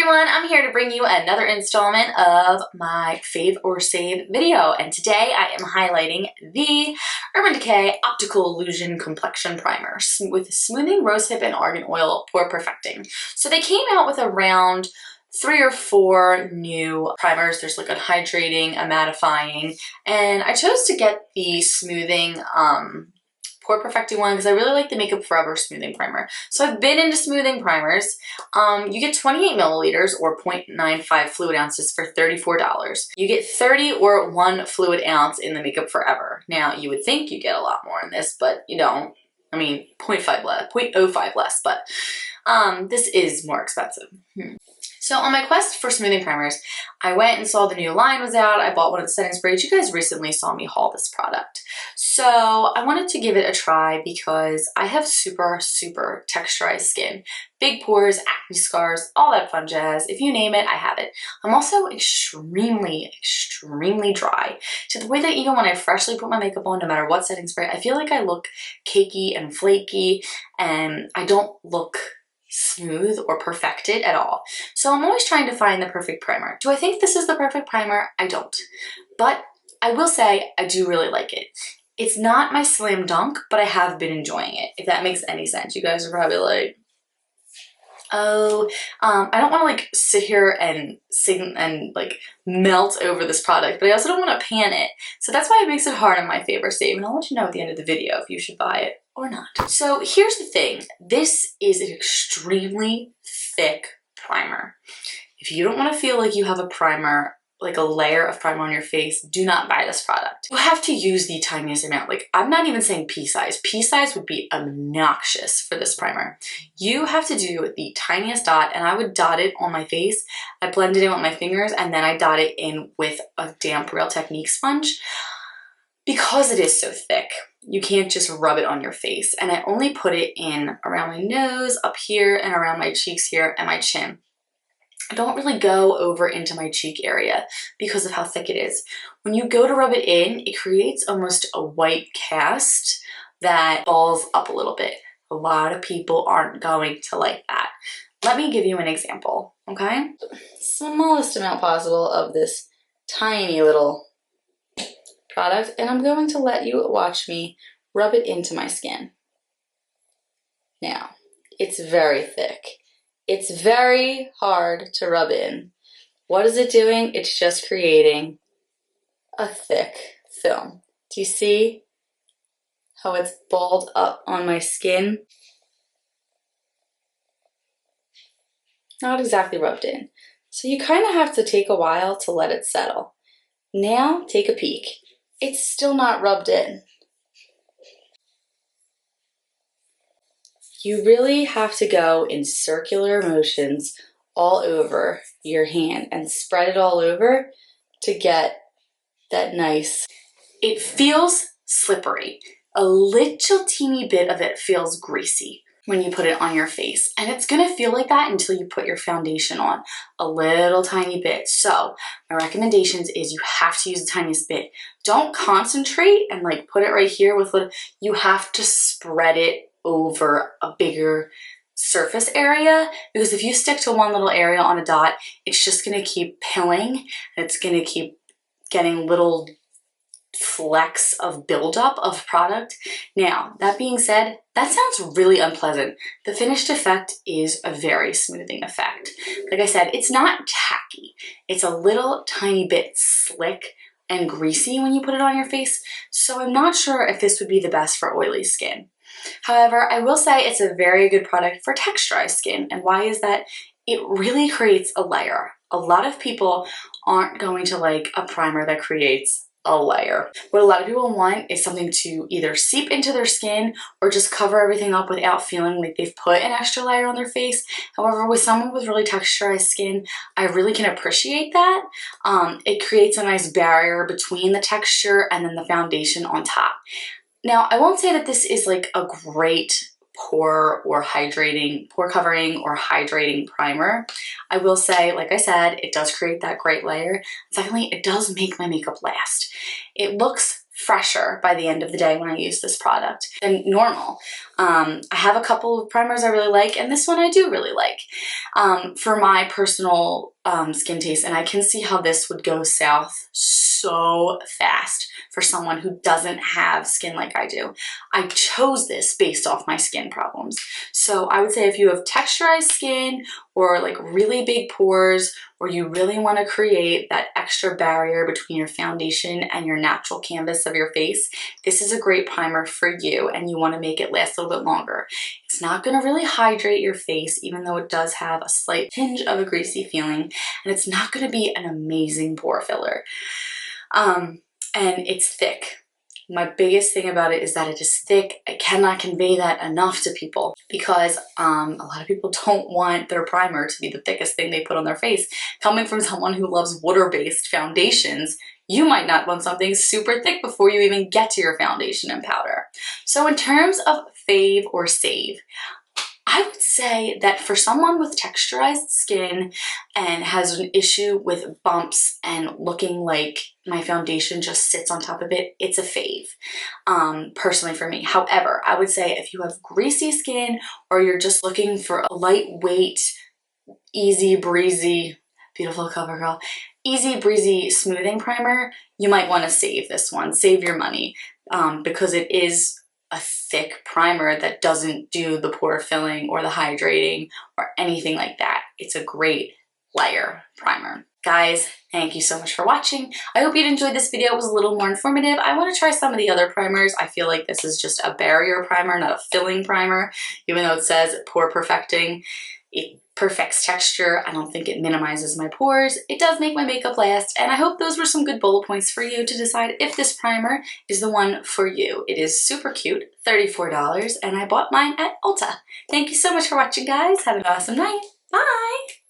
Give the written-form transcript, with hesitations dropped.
everyone, I'm here to bring you another installment of my Fave or Save video, and today I am highlighting the Urban Decay Optical Illusion Complexion Primer with Smoothing, Rosehip, and Argan Oil Pore Perfecting. So they came out with around 3 or 4 new primers. There's like a hydrating, a mattifying, and I chose to get the smoothing Pore Perfecting one because I really like the Makeup Forever smoothing primer. So I've been into smoothing primers. You get 28 milliliters or 0.95 fluid ounces for $34. You get 30 or 1 fluid ounce in the Makeup Forever. Now you would think you get a lot more in this, but you don't. I mean, 0.05 less, but this is more expensive. So on my quest for smoothing primers, I went and saw the new line was out. I bought one of the setting sprays. You guys recently saw me haul this product. So I wanted to give it a try because I have super texturized skin. Big pores, acne scars, all that fun jazz. If you name it, I have it. I'm also extremely dry to the way that even when I freshly put my makeup on, no matter what setting spray, I feel like I look cakey and flaky and I don't look smooth or perfected at all. So I'm always trying to find the perfect primer. Do I think this is the perfect primer? I don't. But I will say I do really like it. It's not my slam dunk, but I have been enjoying it, if that makes any sense. You guys are probably like, oh, I don't want to like sit here and sing and like melt over this product, but I also don't want to pan it. So that's why it makes it hard on my Fave or Save, and I'll let you know at the end of the video if you should buy it or not. So here's the thing. This is an extremely thick primer. If you don't want to feel like you have a primer, like a layer of primer on your face, do not buy this product. You have to use the tiniest amount. Like, I'm not even saying pea size. Pea size would be obnoxious for this primer. You have to do the tiniest dot, and I would dot it on my face. I blend it in with my fingers, and then I dot it in with a damp Real Technique sponge. Because it is so thick, you can't just rub it on your face. And I only put it in around my nose, up here, and around my cheeks here, and my chin. I don't really go over into my cheek area because of how thick it is. When you go to rub it in, it creates almost a white cast that balls up a little bit. A lot of people aren't going to like that. Let me give you an example, okay? Smallest amount possible of this tiny little product, and I'm going to let you watch me rub it into my skin. Now, it's very thick. It's very hard to rub in. What is it doing? It's just creating a thick film. Do you see how it's balled up on my skin? Not exactly rubbed in. So you kind of have to take a while to let it settle. Now, take a peek. It's still not rubbed in. You really have to go in circular motions all over your hand and spread it all over to get that nice. It feels slippery. A little teeny bit of it feels greasy when you put it on your face. And it's gonna feel like that until you put your foundation on, a little tiny bit. So my recommendations is you have to use the tiniest bit. Don't concentrate and like put it right here with what you have to spread it over a bigger surface area, because if you stick to one little area on a dot, it's just gonna keep pilling and it's gonna keep getting little flecks of buildup of product. Now, that being said, that sounds really unpleasant. The finished effect is a very smoothing effect. Like I said, it's not tacky. It's a little tiny bit slick and greasy when you put it on your face, so I'm not sure if this would be the best for oily skin. However, I will say it's a very good product for texturized skin. And why is that? It really creates a layer. A lot of people aren't going to like a primer that creates a layer. What a lot of people want is something to either seep into their skin or just cover everything up without feeling like they've put an extra layer on their face. However, with someone with really texturized skin, I really can appreciate that. It creates a nice barrier between the texture and then the foundation on top. Now, I won't say that this is like a great pore covering or hydrating primer. I will say, like I said, it does create that great layer. Secondly, it does make my makeup last. It looks fresher by the end of the day when I use this product than normal. I have a couple of primers I really like, and this one I do really like for my personal skin taste, and I can see how this would go south so fast for someone who doesn't have skin like I do. I chose this based off my skin problems. So I would say if you have texturized skin or like really big pores, or you really want to create that extra barrier between your foundation and your natural canvas of your face, this is a great primer for you, and you want to make it last a little bit longer. It's not going to really hydrate your face, even though it does have a slight tinge of a greasy feeling, and it's not going to be an amazing pore filler. And it's thick. My biggest thing about it is that it is thick. I cannot convey that enough to people, because a lot of people don't want their primer to be the thickest thing they put on their face. Coming from someone who loves water-based foundations, you might not want something super thick before you even get to your foundation and powder. So in terms of fave or save, I would say that for someone with texturized skin and has an issue with bumps and looking like my foundation just sits on top of it, it's a fave, personally for me. However, I would say if you have greasy skin, or you're just looking for a lightweight, easy breezy, beautiful cover girl, easy breezy smoothing primer, you might want to save this one. Save your money, because it is a thick primer that doesn't do the pore filling or the hydrating or anything like that. It's a great layer primer. Guys, thank you so much for watching. I hope you enjoyed this video. It was a little more informative. I want to try some of the other primers. I feel like this is just a barrier primer, not a filling primer, even though it says pore perfecting. It perfects texture. I don't think it minimizes my pores. It does make my makeup last, and I hope those were some good bullet points for you to decide if this primer is the one for you. It is super cute, $34, and I bought mine at Ulta. Thank you so much for watching, guys. Have an awesome night. Bye!